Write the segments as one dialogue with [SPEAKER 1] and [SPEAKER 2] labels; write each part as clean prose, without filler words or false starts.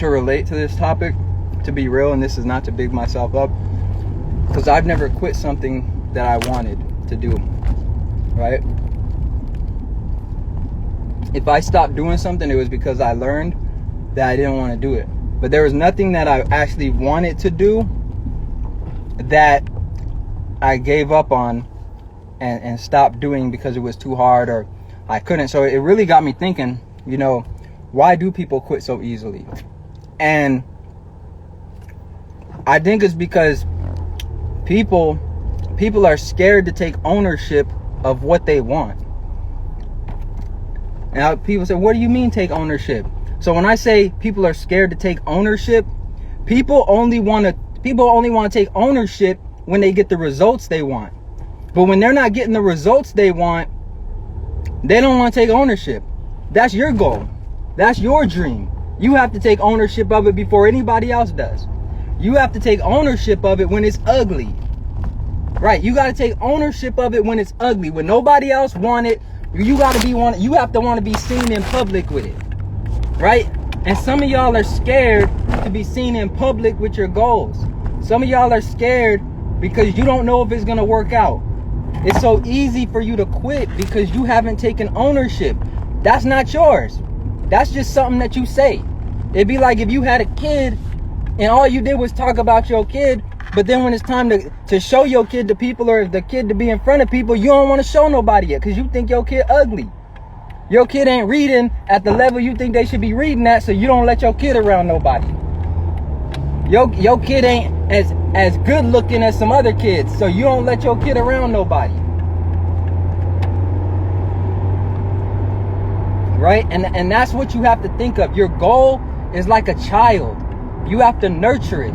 [SPEAKER 1] to relate to this topic, to be real, and this is not to big myself up, because I've never quit something that I wanted to do, right? If I stopped doing something, it was because I learned that I didn't want to do it. But there was nothing that I actually wanted to do that I gave up on and stopped doing because it was too hard or I couldn't. So it really got me thinking, you know, why do people quit so easily? And I think it's because people are scared to take ownership of what they want. Now people say, what do you mean take ownership? So when I say people are scared to take ownership, people only want to take ownership when they get the results they want. But when they're not getting the results they want, they don't want to take ownership. That's your goal. That's your dream. You have to take ownership of it before anybody else does. You have to take ownership of it when it's ugly. Right? You got to take ownership of it when it's ugly. When nobody else want it, you have to want to be seen in public with it. Right? And some of y'all are scared to be seen in public with your goals. Some of y'all are scared because you don't know if it's going to work out. It's so easy for you to quit because you haven't taken ownership. That's not yours. That's just something that you say. It'd be like if you had a kid and all you did was talk about your kid, but then when it's time to show your kid to people or the kid to be in front of people, you don't want to show nobody yet because you think your kid ugly. Your kid ain't reading at the level you think they should be reading at, so you don't let your kid around nobody. Your kid ain't as good looking as some other kids, so you don't let your kid around nobody. Right? And that's what you have to think of. Your goal is like a child. You have to nurture it.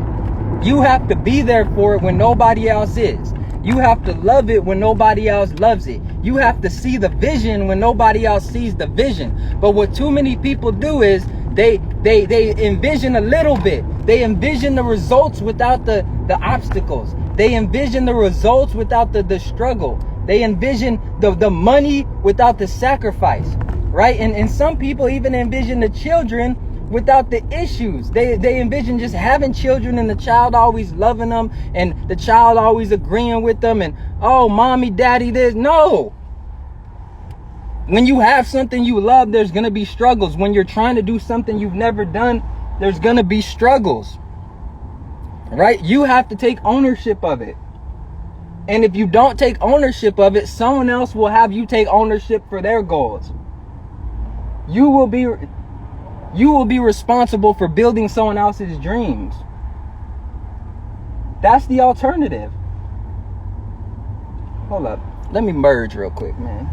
[SPEAKER 1] You have to be there for it when nobody else is. You have to love it when nobody else loves it. You have to see the vision when nobody else sees the vision. But what too many people do is they envision a little bit. They envision the results without the obstacles. They envision the results without the struggle. They envision the money without the sacrifice, right? And some people even envision the children without the issues. They envision just having children and the child always loving them and the child always agreeing with them and, oh, mommy, daddy, this. No. When you have something you love, there's going to be struggles. When you're trying to do something you've never done, there's going to be struggles. Right? You have to take ownership of it. And if you don't take ownership of it, someone else will have you take ownership for their goals. You will be responsible for building someone else's dreams. That's the alternative. Hold up. Let me merge real quick, man.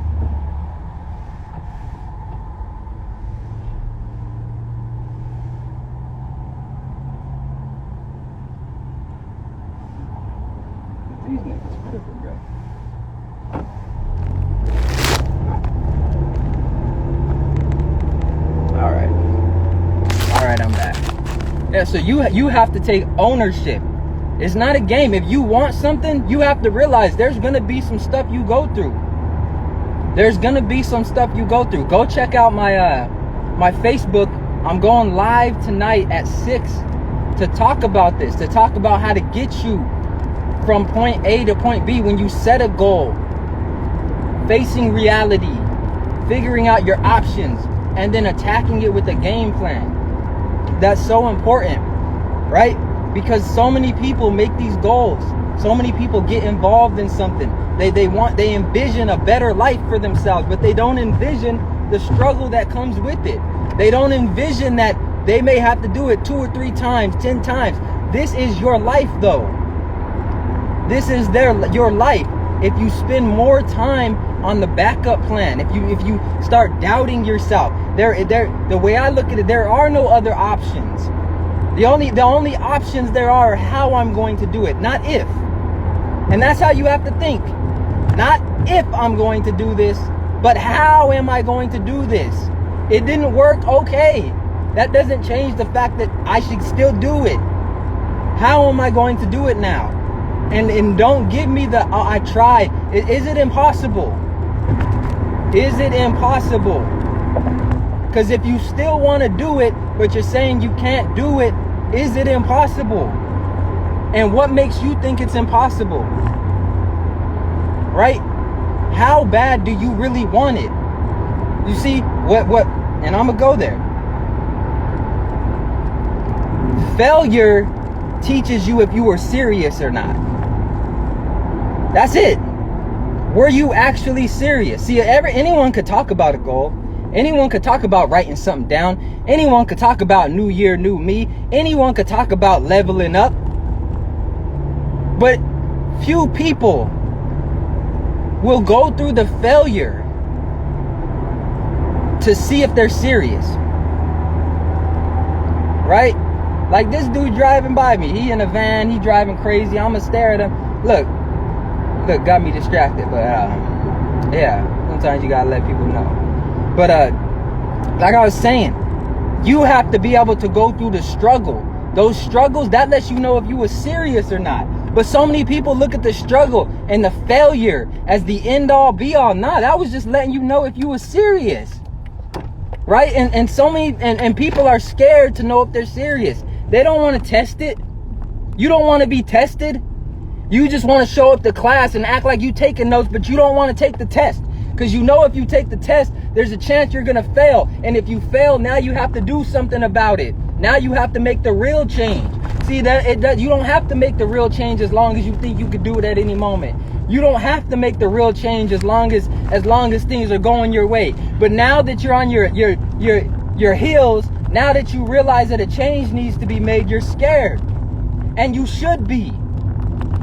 [SPEAKER 1] These niggas tripping, bro. All right, I'm back. Yeah, so you have to take ownership. It's not a game. If you want something, you have to realize there's going to be some stuff you go through. There's going to be some stuff you go through. Go check out my Facebook. I'm going live tonight at 6 to talk about this, to talk about how to get you from point A to point B when you set a goal, facing reality, figuring out your options, and then attacking it with a game plan. That's so important, right? Because so many people make these goals. So many people get involved in something. They envision a better life for themselves, but they don't envision the struggle that comes with it. They don't envision that they may have to do it 2 or 3 times, 10 times. This is your life, though. This is your life. If you spend more time on the backup plan, if you start doubting yourself, the way I look at it, there are no other options. The only options there are how I'm going to do it, not if. And that's how you have to think. Not if I'm going to do this, but how am I going to do this? It didn't work, okay. That doesn't change the fact that I should still do it. How am I going to do it now? And don't give me the, oh, I tried. Is it impossible? Is it impossible? Because if you still want to do it, but you're saying you can't do it, is it impossible? And what makes you think it's impossible? Right? How bad do you really want it? You see, and I'm going to go there. Failure teaches you if you were serious or not. That's it. Were you actually serious? See, anyone could talk about a goal. Anyone could talk about writing something down. Anyone could talk about new year, new me. Anyone could talk about leveling up. But few people will go through the failure to see if they're serious. Right? Like this dude driving by me. He in a van. He driving crazy. I'ma stare at him. Look, got me distracted. But yeah, sometimes you gotta let people know. But like I was saying, you have to be able to go through the struggle. Those struggles, that lets you know if you were serious or not. But so many people look at the struggle and the failure as the end all be all. Nah, that was just letting you know if you were serious. Right? And so many and people are scared to know if they're serious. They don't want to test it. You don't want to be tested. You just want to show up to class and act like you taking notes, but you don't want to take the test. Because you know if you take the test, there's a chance you're going to fail. And if you fail, now you have to do something about it. Now you have to make the real change. See, you don't have to make the real change as long as you think you could do it at any moment. You don't have to make the real change as long as things are going your way. But now that you're on your heels, now that you realize that a change needs to be made, you're scared. And you should be.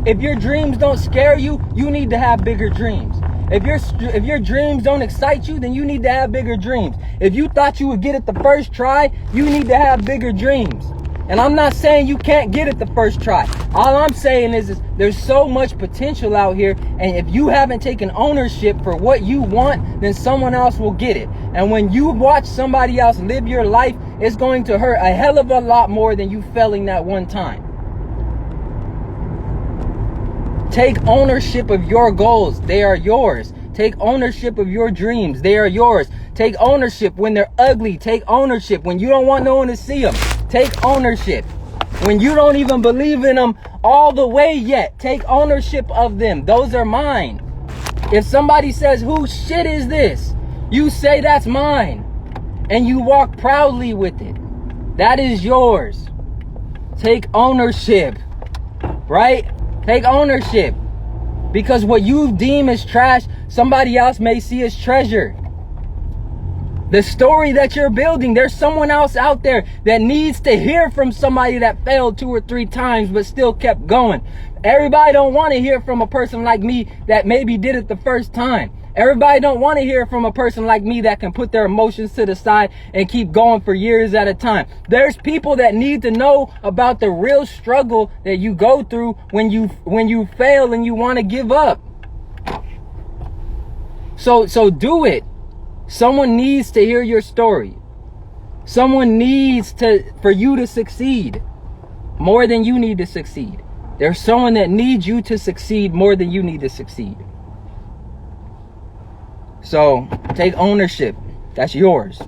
[SPEAKER 1] If your dreams don't scare you, you need to have bigger dreams. If your dreams don't excite you, then you need to have bigger dreams. If you thought you would get it the first try, you need to have bigger dreams. And I'm not saying you can't get it the first try. All I'm saying is there's so much potential out here, and if you haven't taken ownership for what you want, then someone else will get it. And when you watch somebody else live your life, it's going to hurt a hell of a lot more than you failing that one time. Take ownership of your goals. They are yours. Take ownership of your dreams. They are yours. Take ownership when they're ugly. Take ownership when you don't want no one to see them. Take ownership when you don't even believe in them all the way yet. Take ownership of them. Those are mine. If somebody says, whose shit is this? You say that's mine. And you walk proudly with it. That is yours. Take ownership. Right? Take ownership. Because what you deem as trash, somebody else may see as treasure. The story that you're building, there's someone else out there that needs to hear from somebody that failed 2 or 3 times but still kept going. Everybody don't want to hear from a person like me that maybe did it the first time. Everybody don't want to hear from a person like me that can put their emotions to the side and keep going for years at a time. There's people that need to know about the real struggle that you go through when you fail and you want to give up. So do it. Someone needs to hear your story. Someone needs for you to succeed more than you need to succeed. There's someone that needs you to succeed more than you need to succeed. So take ownership. That's yours.